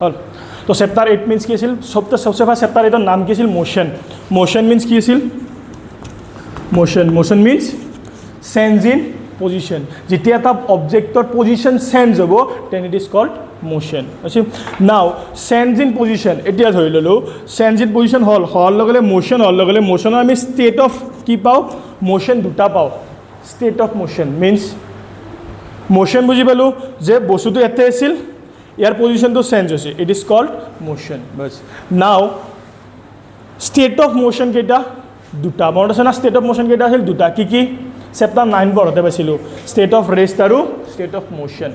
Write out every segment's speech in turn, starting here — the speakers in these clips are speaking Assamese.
হল তো চেপ্টাৰ 8 মিন্স কি আছিল সবচে ফাৰ্ষ্ট চেপ্টাৰ 8 নাম কি আছিল মোশন মোশন মিন্স কি আছিল motion means change in position যেতিয়া এটা অবজেক্টৰ পজিশন চেঞ্জ হ'ব then it is called motion আছে নাও চেঞ্জ ইন পজিশন এতিয়া ধৰি ললো চেঞ্জ ইন পজিশন হল লগলে মোশন হল লগলে মোশনৰ আমি ষ্টেট অফ কি পাও মোশন দুটা পাও state of motion means motion বুজি পালো যে বস্তুটো এতে আছিল ইয়াৰ পজিশনটো চেঞ্জ হৈছে ইট ইজ কল্ড মোশন বাস নাও ষ্টেট অফ মোশন কেইটা দুটা মনত আছে না ষ্টেট অফ মোশন কেইটা আছিল দুটা কি কি চেপ্টাৰ 9 পঢ়তে পাইছিলো ষ্টেট অফ ৰেষ্ট আৰু state of motion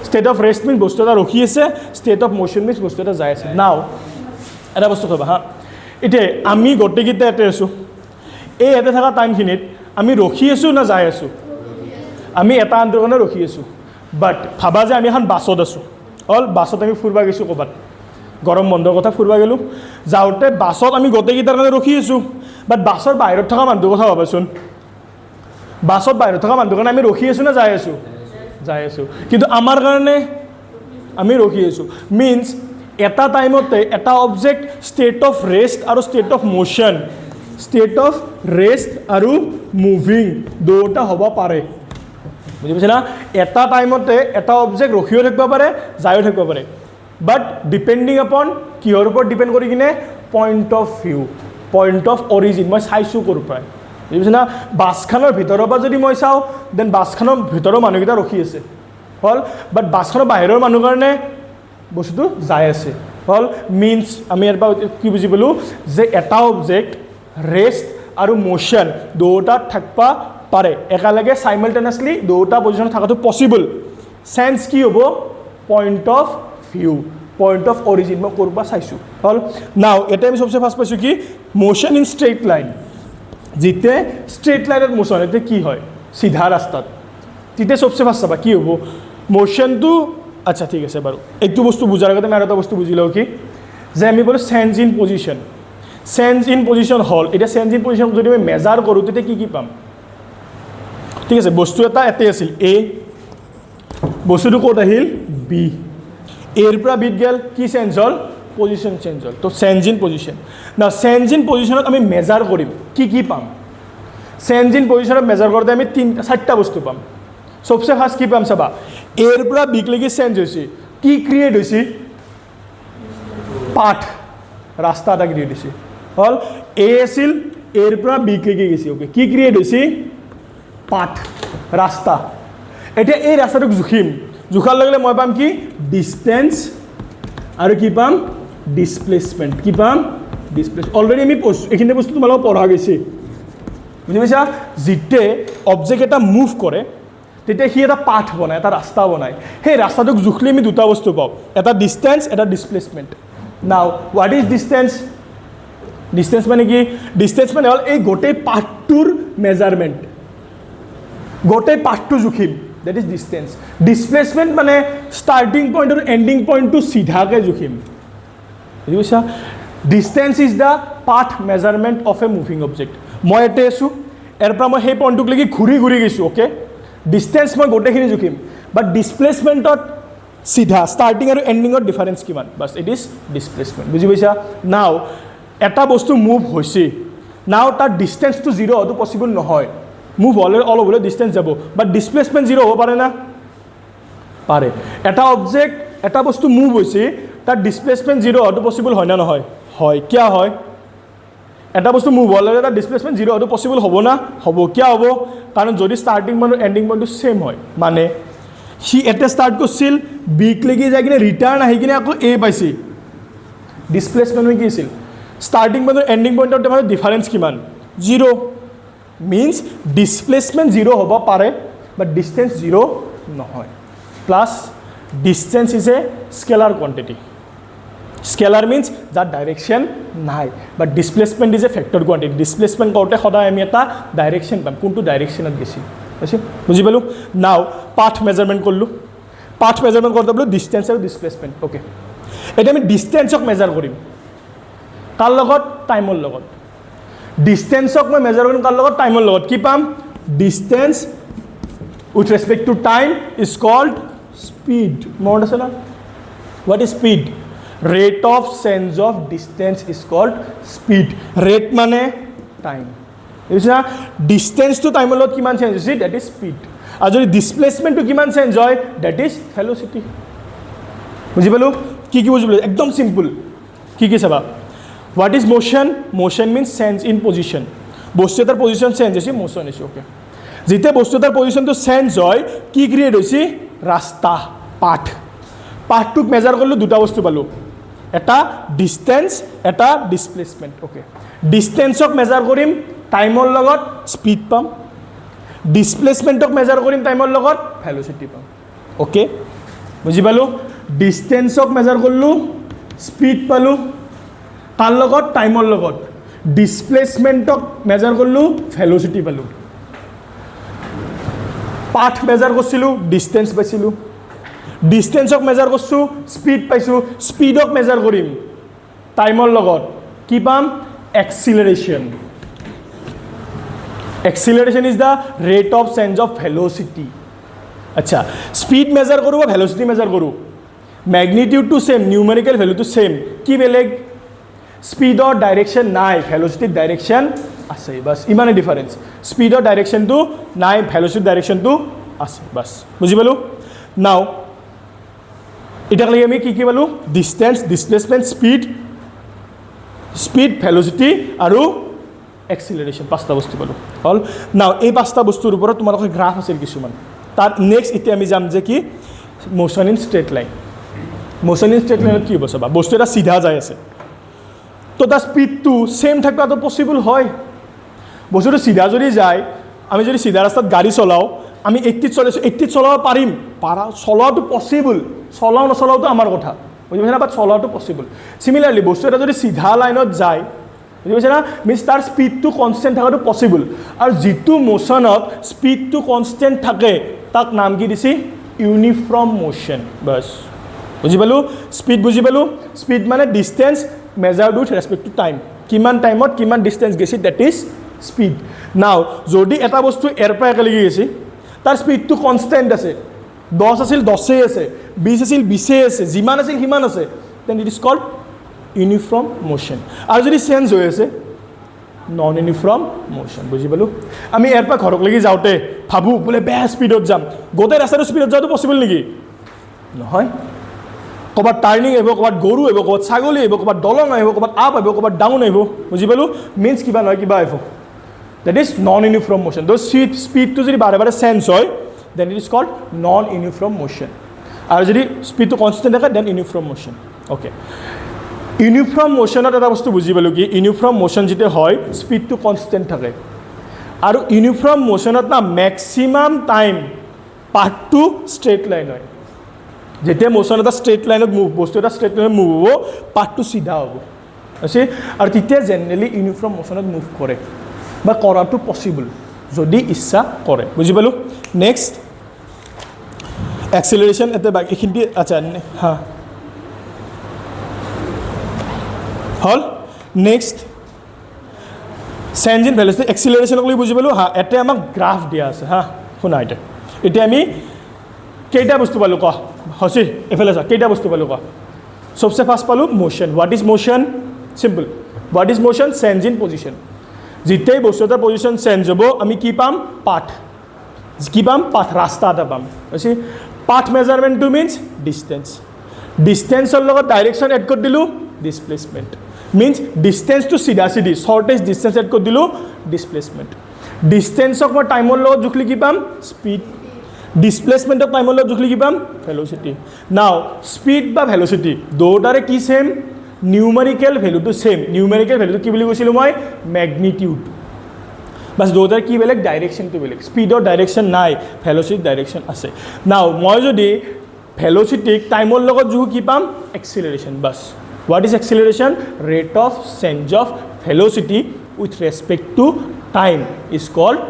state of rest means বস্তু এটা ৰখি আছে ষ্টেট অফ মোশন মিন্স বস্তু এটা যাই আছে নাও এটা বস্তু কবা হা এতিয়া আমি গোটেইকেইটা এতে আছো এই এতে থকা টাইমখিনিত আমি ৰখি আছো না যাই আছো আমি এটা আন্দোলনে ৰখি আছো বাট ভাবা যে আমি এখন বাছত আছো অল বাছত আমি ফুৰবা গৈছো ক'বাত গৰম বন্ধৰ কথা ফুৰবা গেলো যাওঁতে বাছত আমি গোটেইকেইটাৰ কাৰণে ৰখি আছো বাট বাছৰ বাহিৰত থকা মানুহৰ কথা ভাবাচোন বাছত বাহিৰত থকা মানুহৰ কাৰণে আমি ৰখি আছো না যাই আছো কিন্তু আমাৰ কাৰণে আমি ৰখি আছো মিন্স এটা টাইমতে এটা অবজেক্ট ষ্টেট অফ ৰেষ্ট আৰু state of motion state of rest আৰু মুভিং দুটা হ'ব পাৰে বুজি পাইছে না এটা টাইমতে এটা অবজেক্ট ৰখিও থাকিব পাৰে যায়ও থাকিব পাৰে বাট ডিপেণ্ডিং আপন কিহৰ ওপৰত ডিপেণ্ড কৰি কিনে point of view point of origin মই চাইছোঁ ক'ৰ পৰা বুজি পাইছে না বাছখনৰ ভিতৰৰ পৰা যদি মই চাওঁ দেন বাছখনৰ ভিতৰৰ মানুহকেইটা ৰখি আছে হ'ল বাট বাছখনৰ বাহিৰৰ মানুহ কাৰণে বস্তুটো যাই আছে হ'ল মিন্স আমি ইয়াৰ পৰা কি বুজি পালোঁ যে এটা অবজেক্ট ৰেষ্ট আৰু মোশন দুটাত থাকবা পাৰে একেলগে সাইমালটেনিয়াসলি দুটা পজিশনত থাকাটো পসিবল সেন্স কি হ'ব point of view point of origin মই ক'ৰ পৰা চাইছোঁ হ'ল নাও এটা আমি সবচে ফাৰ্ষ্ট পাইছোঁ কি মোশন ইন ষ্ট্ৰেইট লাইন যেতিয়া ষ্ট্ৰেইট লাইনত মোশন এতিয়া কি হয় সিধা ৰাস্তাত তেতিয়া সবচে ফাৰ্ষ্ট চাবা কি হ'ব মোশনটো আচ্ছা ঠিক আছে বাৰু এইটো বস্তু বুজাৰ আগতে মই আৰু এটা বস্তু বুজি লওঁ কি যে আমি বলো চেঞ্জ ইন পজিশন হল এটা চেঞ্জ ইন পজিশন যদি আমি মেজাৰ কৰোঁ তেতিয়া কি পাম ঠিক আছে বস্তু এটা এতে আছিল এ বস্তুটো ক'ত আহিল বি এৰ পৰা বিত গেল কি চেঞ্জ হল পজিশন চেঞ্জ হল তো চেঞ্জ ইন পজিশন না চেঞ্জ ইন পজিশনত আমি মেজাৰ কৰিম কি পাম চেঞ্জ ইন পজিশনত মেজাৰ কৰোঁতে আমি চাৰিটা বস্তু পাম সবচে ফাৰ্ষ্ট কি পাম চাবা এৰ পৰা বিক লৈকে চেঞ্জ হৈছে কি ক্ৰিয়েট হৈছে পাথ ৰাস্তা এটা ক্ৰিয়েট হৈছে হল এ আছিল এৰ পৰা বিক লৈকে গৈছে ওকে কি ক্ৰিয়েট হৈছে পাথ ৰাস্তা এতিয়া এই ৰাস্তাটোক জুখিম জুখাৰ লগে মই পাম কি ডিস্টেন্স আৰু কি পাম ডিসপ্লেসমেন্ট কি পাম ডিসপ্লেস অলৰেডি আমি এইখিনি বস্তু তোমালোকক পঢ়া গৈছে বুজি পাইছা জিতে অবজেক্ট এটা মুভ কৰে তেতিয়া সি এটা পাথ বনায় এটা ৰাস্তা বনায় সেই ৰাস্তাটোক জুখলি আমি দুটা বস্তু পাওঁ এটা ডিস্টেন্স এটা ডিসপ্লেসমেন্ট নাও হোৱাট ইজ ডিস্টেন্স মানে কি ডিস্টেন্স মানে হ'ল এই গোটেই পাথটোৰ মেজাৰমেণ্ট গোটেই পাথটো জুখিম দ্যাট ইজ ডিস্টেন্স ডিসপ্লেসমেন্ট মানে স্টাৰ্টিং পয়েন্ট আৰু এন্ডিং পয়েন্টটো সিধাকে জুখিম বুজি পাইছা distance is the path measurement of A moving object মই এতে আছো এৰ পৰা মই সেই পয়েন্টটোক লাগি ঘূৰি গৈছো ওকে ডিস্টেন্স মই গোটেইখিনি জুখিম বাট ডিসপ্লেসমেন্টত সিধা স্টাৰ্টিং আৰু এন্ডিংৰ ডিফারেন্স কিমান বাস ইট ইজ ডিসপ্লেসমেন্ট বুজি পাইছা নাও এটা বস্তু মুভ হৈছে নাও তাৰ ডিস্টেন্সটো 0 হটো পসিবল নহয় মুভ হলে অল ওভাৰ ডিস্টেন্স যাব বাট ডিসপ্লেসমেন্ট 0 হ'ব পাৰে না পাৰে এটা অবজেক্ট এটা বস্তু মুভ হৈছে তাৰ ডিসপ্লেসমেন্ট 0 হটো পসিবল হয় না নহয় হয় কিয়া হয় এটা বস্তু মুভ হলে তাৰ ডিসপ্লেসমেন্ট 0 হটো পসিবল হ'ব না হ'ব কিয়া হ'ব কাৰণ যদি স্টাৰ্টিং পয়েন্ট আৰু এন্ডিং পয়েন্টটো সেম হয় মানে সি এতে স্টাৰ্ট কৰিছিল বিক লাগি যায় কিনে ৰিটাৰ্ণ আহি কিনে আকৌ এ পাইছি ডিসপ্লেসমেন্ট কি আছিল স্টাৰ্টিং পয়েন্ট আৰু এন্ডিং পয়েন্টৰ মাজত ডিফারেন্স কিমান 0 means displacement 0 hoba pare but distance 0 nohoy plus distance is a scalar quantity scalar means that direction nai but displacement is a vector quantity displacement kote khoda ami eta direction pam kuntu direction at gesi ache buji palu now path measurement korte bolu distance and displacement okay eta ami distance ok measure korim kar logot time or logot distance অক মই মেজাৰ কৰিম কাৰ লগত টাইমৰ লগত কি পাম distance with respect to time is called speed মনত আছে না what is speed rate of change of distance is called speed. Rate মানে time. বুজিছা distance to time লগত কিমান চেঞ্জ হৈছে that is speed. আৰু যদি displacement to কিমান চেঞ্জ হয় that is velocity. বুজি পালো কি বুজি পালো একদম সিম্পল কি চাবা what is motion? Motion means change in position. বস্তু এটাৰ পজিশন চেঞ্জ হৈছে মোশন হৈছে ওকে যেতিয়া বস্তু এটাৰ পজিশনটো চেঞ্জ হয় কি ক্ৰিয়েট হৈছে ৰাস্তা পাথটোক মেজাৰ কৰিলো দুটা বস্তু পালো এটা ডিসটেন্স এটা ডিসপ্লেসমেন্ট ওকে ডিসটেন্সক মেজাৰ কৰিম টাইমৰ লগত স্পীড পাম ডিসপ্লেসমেন্টক মেজাৰ কৰিম টাইমৰ লগত ভেলোচিটি পাম ওকে বুজি পালো ডিসটেন্সক মেজাৰ কৰিলো স্পীড পালো তাৰ লগত টাইমৰ লগত ডিসপ্লেসমেন্টক মেজাৰ কৰিলো ভেলোচিটি পালো পাথ মেজাৰ কৰিছিলো ডিসটেন্স পাইছিলো ডিসটেন্সক মেজাৰ কৰছো স্পীড পাইছো স্পীডক মেজাৰ কৰিম টাইমৰ লগত কি পাম acceleration is the rate of change of velocity acha speed measure koru ba velocity measure koru magnitude to same numerical value to same ki beleg speed or direction nai velocity direction ase bas imane difference speed or direction to nai velocity direction to ase bas buji palu now এটা লাগি আমি কি পালো distance displacement speed velocity আৰু acceleration পাঁচটা বস্তু পালো হল নাও এই পাঁচটা বস্তুৰ ওপৰত তোমালোকৰ গ্ৰাফ আছিল কিছুমান তাৰ নেক্সট এতিয়া আমি যাম যে কি মোশন ইন স্ট্ৰেট লাইন কি হ'ব চাবা বস্তু এটা সিধা যায় আছে তো দা স্পীডটো সেম থাকবাটো পসিবল হয় বস্তুটো সিধা যদি যায় আমি যদি সিধা ৰাস্তাত গাড়ী চলাও আমি 80 চলাইছো 80 চলাব পাৰিম চলাওটো পসিবল চলাও নচলাওটো আমাৰ কথা বুজি পাইছা না বাট চলাওটো পসিবল সিমিলাৰলি বস্তু এটা যদি সিধা লাইনত যায় বুজি পাইছা না মিন্স তাৰ স্পীডটো কনস্ট্যান্ট থাকাটো পসিবল আৰু যেটো মোশনত স্পীডটো কনস্ট্যান্ট থাকে তাক নাম কি দিছি ইউনিফৰ্ম মোশন বাস বুজি পালো স্পীড মানে distance measured with respect to time কিমান টাইমত কিমান ডিসটেন্স গেছি দ্যাট ইজ স্পীড নাও যদি এটা বস্তু এৰ পৰা একেলগে গেছি তাৰ স্পীডটো কনস্ট্যান্ট আছে 10 আছিল 10 আছে 20 আছিল 20 আছে যিমান আছিল হিমান আছে then it is called uniform motion আৰু যদি চেঞ্জ হৈ আছে নন ইউনিফৰ্ম মোশন বুজি পালো আমি এৰ পৰা ঘৰক লাগি যাওতে ভাবু বলে বে স্পীডত যাম গোটে ৰাস্তাটো স্পীডত যাওটো পসিবল নেকি নহয় কবাত টাৰ্নিং আহিব কবাত গৰু আহিব কবাত ছাগলী আহিব কবাত দলং আহিব কবাত আপ আহিব কবাত ডাউন আহিব বুজি পালো মিন্স কিবা নহয় কিবা আহিব that is non uniform motion those speed to যদি বাৰে বাৰে চেঞ্জ হয় then it is called non uniform motion আৰু যদি স্পীডটো কনস্ট্যান্ট থাকে then uniform motion okay uniform motion এটা বস্তু বুজি পালো কি uniform motion যেতে হয় স্পীডটো কনস্ট্যান্ট থাকে আৰু uniform motionত না ম্যাক্সিমাম টাইম পাথটো স্ট্ৰেইট লাইন হয় যেতিয়া মোশন এটা স্ট্ৰেইট লাইনত মুভ বস্তু এটা স্ট্ৰেইট লাইনত মুভ হ'ব পাথটো সিধা হ'ব আছে আৰু তেতিয়া জেনাৰেলি ইউনিফৰ্ম মোশনত মুভ কৰে বা কৰাটো পসিবল যদি ইচ্ছা কৰে বুজি পালো নেক্সট acceleration এতে বাকি খিনি আচ্ছা হা হল next change in velocity acceleration কলি বুজি পালো হা এতে আমাক গ্ৰাফ দিয়া আছে হা শুনা এটা আমি কেইটা বস্তু পালো ক হসি এফালে যা কেইটা বস্তু পালো ক সবসে ফার্স্ট পালো motion what is motion simple what is motion change in position যেতেই বস্তু এটাৰ পজিশন চেঞ্জ হ'ব আমি কি পাম পাথ ৰাস্তা এটা পাম হসি পাথ মেজাৰমেন্ট টু মিন্স ডিসটেন্সৰ লগত ডাইৰেকশন এড কৰি দিলো ডিসপ্লেসমেন্ট মিন্স ডিসটেন্স টু সিধা শৰ্টেষ্ট ডিসটেন্স এড কৰি দিলো ডিসপ্লেসমেন্ট ডিসটেন্সক মই টাইমৰ লগত জুখলি কি পাম স্পীড ডিসপ্লেসমেন্টক টাইমৰ লগত জুখলি কি পাম ভেলোচিটি নাও স্পীড বা ভেলোচিটি দুটাৰে কি সেম নিউমেৰিকেল ভ্যালুটো সেম নিউমেৰিকেল ভ্যালুটো কি বুলি কৈছিলো মই ম্যাগনিটিউড বাস দুটাৰ কি বেলেগ ডাইৰেকশনটো বেলেগ স্পীডৰ ডাইৰেকশন নাই ভেলোচিটি ডাইৰেকশন আছে নাও মই যদি ভেলোচিটিক টাইমৰ লগত জুখো কি পাম এক্সিলাৰেশন বাস what is acceleration rate of change of velocity with respect to time is cold